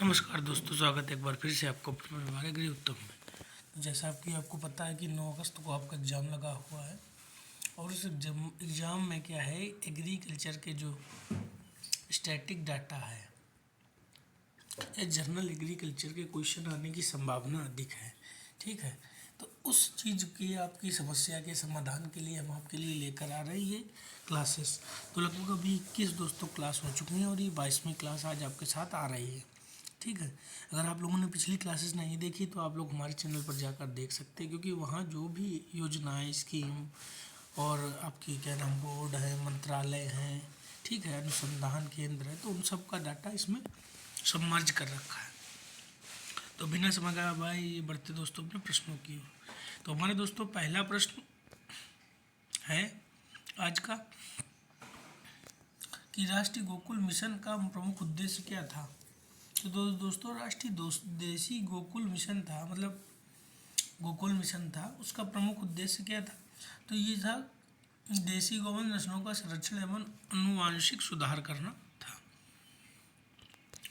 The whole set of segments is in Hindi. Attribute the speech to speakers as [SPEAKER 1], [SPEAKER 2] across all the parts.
[SPEAKER 1] नमस्कार दोस्तों, स्वागत है एक बार फिर से आपको अपने व्यवहारिक गृह उत्तम में। तो जैसा कि आपको पता है कि 9 अगस्त को आपका एग्ज़ाम लगा हुआ है और उस एग्ज़ाम में क्या है, एग्रीकल्चर के जो स्टैटिक डाटा है या जनरल एग्रीकल्चर के क्वेश्चन आने की संभावना अधिक है। ठीक है, तो उस चीज़ की आपकी समस्या के समाधान के लिए हम आपके लिए लेकर आ रहे हैं क्लासेस। तो लगभग अभी 21 दोस्तों क्लास हो चुकी हैं और ये 22वीं क्लास आज आपके साथ आ रही है। ठीक है, अगर आप लोगों ने पिछली क्लासेस नहीं देखी तो आप लोग हमारे चैनल पर जाकर देख सकते हैं, क्योंकि वहाँ जो भी योजनाएं, स्कीम और आपकी क्या नाम बोर्ड है, मंत्रालय हैं, ठीक है, अनुसंधान केंद्र है, तो उन सब का डाटा इसमें सबमर्ज कर रखा है। तो बिना समय गए भाई ये बढ़ते दोस्तों अपने प्रश्नों की ओर। तो हमारे दोस्तों पहला प्रश्न है आज का कि राष्ट्रीय गोकुल मिशन का प्रमुख उद्देश्य क्या था। तो दोस्तों राष्ट्रीय देशी गोकुल मिशन था, मतलब गोकुल मिशन था, उसका प्रमुख उद्देश्य क्या था। तो ये था देशी गोवंश नस्लों का संरक्षण एवं आनुवांशिक सुधार करना था।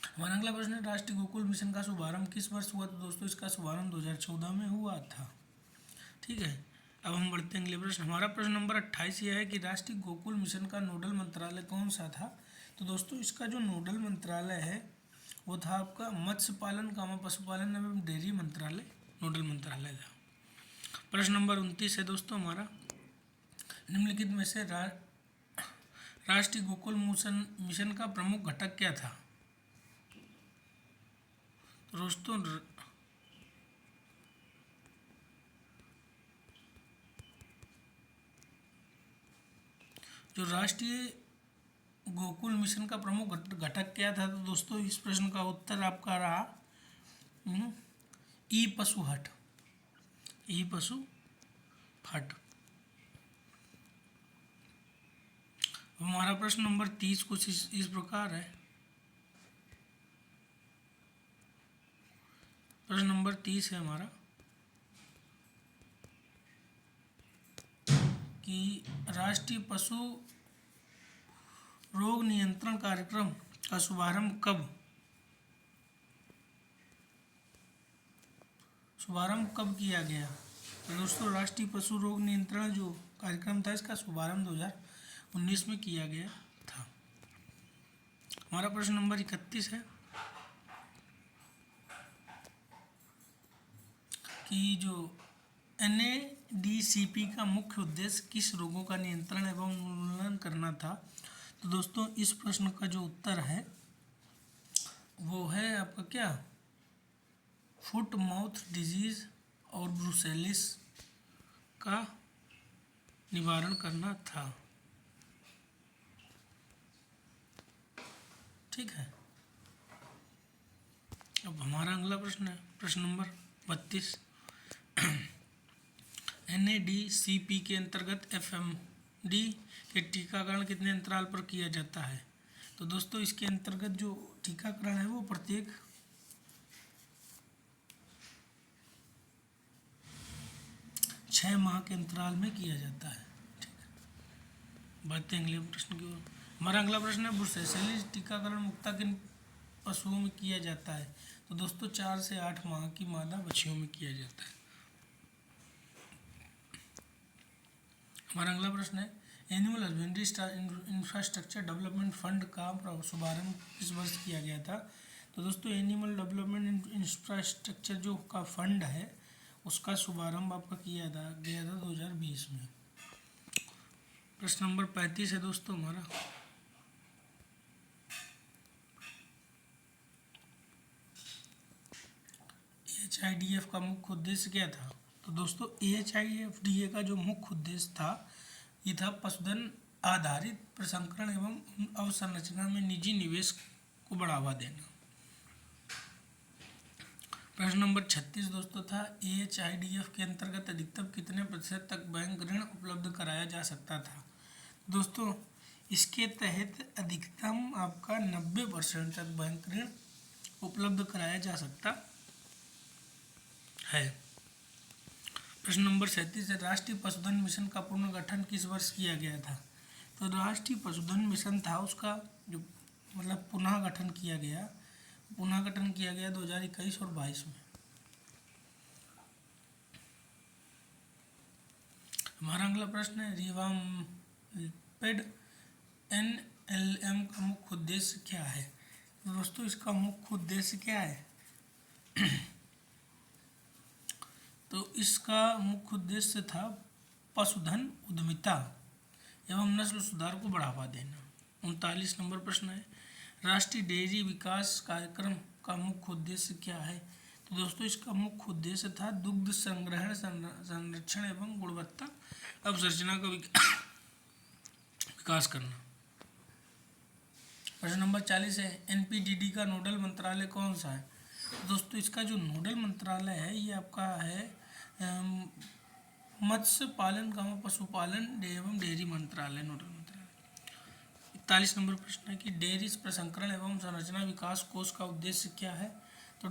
[SPEAKER 1] हमारा अगला प्रश्न है राष्ट्रीय गोकुल मिशन का शुभारंभ किस वर्ष हुआ। तो दोस्तों इसका शुभारंभ 2014 में हुआ था। ठीक है, अब हम बढ़ते हैं अगले प्रश्न। हमारा प्रश्न नंबर 28 यह है कि राष्ट्रीय गोकुल मिशन का नोडल मंत्रालय कौन सा था। तो दोस्तों इसका जो नोडल मंत्रालय है वो था आपका मत्स्य पालन, पशुपालन एवं डेयरी मंत्रालय नोडल मंत्रालय था। प्रश्न नंबर 29 है दोस्तों हमारा, निम्नलिखित में से राष्ट्रीय गोकुल मिशन का प्रमुख घटक क्या था। तो दोस्तों जो राष्ट्रीय गोकुल मिशन का प्रमुख घटक क्या था। तो दोस्तों इस प्रश्न का उत्तर आपका रहा ई पशु हट। ई पशु हट। हमारा प्रश्न नंबर 30 कुछ इस प्रकार है। प्रश्न नंबर 30 है हमारा कि राष्ट्रीय पशु रोग नियंत्रण कार्यक्रम का शुभारंभ कब किया गया। तो दोस्तों राष्ट्रीय पशु रोग नियंत्रण जो कार्यक्रम था इसका शुभारंभ 2019 में किया गया था। हमारा प्रश्न नंबर 31 है कि जो NADCP का मुख्य उद्देश्य किस रोगों का नियंत्रण एवं उन्मूलन करना था। तो दोस्तों इस प्रश्न का जो उत्तर है वो है आपका क्या, फुट माउथ डिजीज और ब्रुसेलिस का निवारण करना था। ठीक है, अब हमारा अगला प्रश्न है प्रश्न नंबर 32। NADCP के अंतर्गत FMD के टीकाकरण कितने अंतराल पर किया जाता है। तो दोस्तों इसके अंतर्गत जो टीकाकरण है वो प्रत्येक 6 माह के अंतराल में किया जाता है। ठीक है, बढ़ते हैं अगले प्रश्न की ओर। हमारा अगला प्रश्न है ब्रुसेलोसिस टीकाकरण मुक्ता किन पशुओं में किया जाता है। तो दोस्तों 4 से 8 माह की मादा बछियों में किया जाता है। हमारा अगला प्रश्न है animal husbandry infrastructure development fund का शुभारंभ किस वर्ष किया गया था। तो दोस्तों एनिमल डेवलपमेंट इंफ्रास्ट्रक्चर जो का फंड है उसका शुभारंभ आपका गया था 2020 में। प्रश्न नंबर 35 है दोस्तों हमारा, AHIDF का मुख्य उद्देश्य क्या था। तो दोस्तों AHIFDA का जो मुख्य उद्देश्य था ये था पशुधन आधारित प्रसंस्करण एवं अवसंरचना में निजी निवेश को बढ़ावा देना। प्रश्न नंबर 36 दोस्तों था AHIDF के अंतर्गत अधिकतम कितने प्रतिशत तक बैंक ऋण उपलब्ध कराया जा सकता था। दोस्तों इसके तहत अधिकतम आपका 90% तक बैंक ऋण उपलब्ध कराया जा सकता है। प्रश्न नंबर 37 है राष्ट्रीय पशुधन मिशन का पुनर्गठन किस वर्ष किया गया था। तो राष्ट्रीय पशुधन मिशन था उसका जो मतलब पुनः गठन किया गया पुनः गठन किया गया 2021 और 22 में। हमारा अगला प्रश्न है रिवाम्पेड एनएलएम का मुख्य उद्देश्य क्या है। तो दोस्तों इसका मुख्य उद्देश्य क्या है, तो इसका मुख्य उद्देश्य था पशुधन उद्यमिता एवं नस्ल सुधार को बढ़ावा देना। 39 नंबर प्रश्न है राष्ट्रीय डेयरी विकास कार्यक्रम का मुख्य उद्देश्य क्या है। तो दोस्तों इसका मुख्य उद्देश्य था दुग्ध संग्रहण, संरक्षण एवं गुणवत्ता अवसंरचना का विकास करना। प्रश्न नंबर 40 है एनपीडीडी का नोडल मंत्रालय कौन सा है। तो दोस्तों इसका जो नोडल मंत्रालय है ये आपका है मत्स्य पालन पशुपालन एवं डेयरी मंत्रालय, नोडल मंत्रालय। 41 नंबर प्रश्न है कि डेयरी प्रसंस्करण एवं संरचना विकास कोष का उद्देश्य क्या है। तो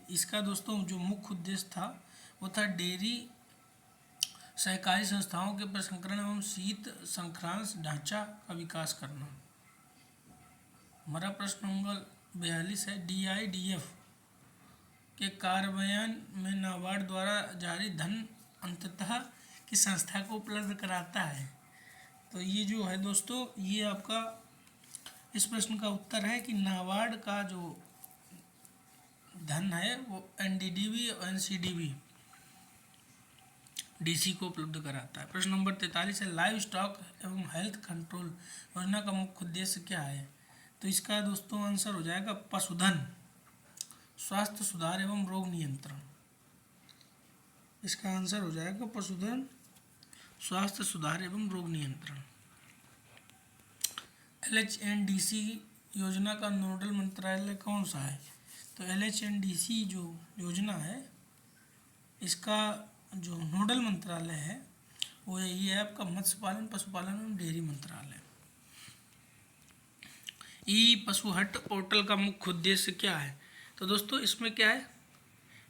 [SPEAKER 1] इसका दोस्तों जो मुख्य उद्देश्य था वो था डेयरी सहकारी संस्थाओं के प्रसंस्करण एवं शीत संक्रांत ढांचा का विकास करना। हमारा प्रश्न नंबर 42 है DIDF के कार्यान्वयन में नाबार्ड द्वारा जारी धन अंततः किस संस्था को उपलब्ध कराता है। तो ये जो है दोस्तों ये आपका इस प्रश्न का उत्तर है कि नाबार्ड का जो धन है वो NDDB और NCDB DC को उपलब्ध कराता है। प्रश्न नंबर 43 है लाइव स्टॉक एवं हेल्थ कंट्रोल योजना का मुख्य उद्देश्य क्या है। तो इसका दोस्तों आंसर हो जाएगा पशुधन स्वास्थ्य सुधार एवं रोग नियंत्रण। इसका आंसर हो जाएगा पशुधन स्वास्थ्य सुधार एवं रोग नियंत्रण। LHNDC योजना का नोडल मंत्रालय कौन सा है। तो LHNDC जो योजना है इसका जो नोडल मंत्रालय है वो ये है आपका मत्स्य पालन पशुपालन एवं डेयरी मंत्रालय। ई पशु हट पोर्टल का मुख्य उद्देश्य क्या है। तो दोस्तों इसमें क्या है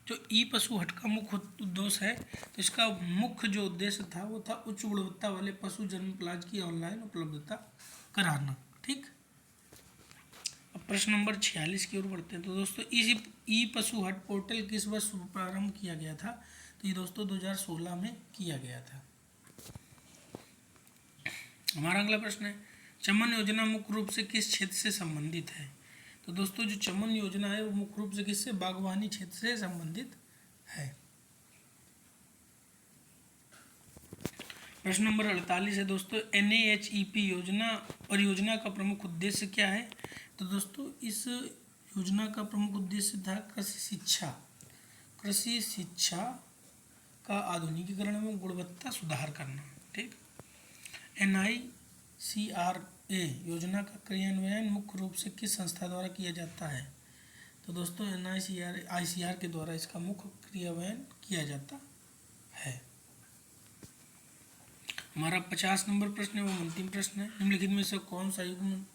[SPEAKER 1] जो ई पशु हट का मुख्य उद्देश्य है तो इसका मुख्य जो उद्देश्य था वो था उच्च गुणवत्ता वाले पशु जन्म प्लाज की ऑनलाइन उपलब्धता कराना। ठीक, अब प्रश्न नंबर 46 की ओर बढ़ते हैं। तो दोस्तों इस ई पशु हट पोर्टल किस वर्ष प्रारंभ किया गया था। तो ये दोस्तों 2016 में किया गया था। हमारा अगला प्रश्न है चमन योजना मुख्य रूप से किस क्षेत्र से संबंधित है। तो दोस्तों जो चमन योजना है वो मुख्य रूप से किससे बागवानी क्षेत्र से संबंधित है। प्रश्न नंबर 48 है दोस्तों NAHEP योजना परियोजना का प्रमुख उद्देश्य क्या है। तो दोस्तों इस योजना का प्रमुख उद्देश्य था कृषि शिक्षा का आधुनिकीकरण एवं गुणवत्ता सुधार करना। ठीक, NICRA योजना का क्रियान्वयन मुख्य रूप से किस संस्था द्वारा किया जाता है। तो दोस्तों ICR के द्वारा इसका मुख्य क्रियान्वयन किया जाता है। हमारा 50 नंबर प्रश्न है वो अंतिम प्रश्न है निम्नलिखित में से कौन सा युग्म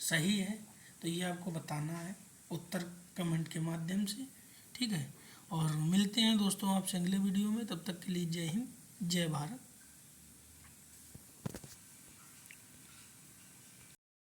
[SPEAKER 1] सही है। तो ये आपको बताना है उत्तर कमेंट के माध्यम से। ठीक है, और मिलते हैं दोस्तों आपसे अगले वीडियो में। तब तक के लिए जय हिंद जय भारत।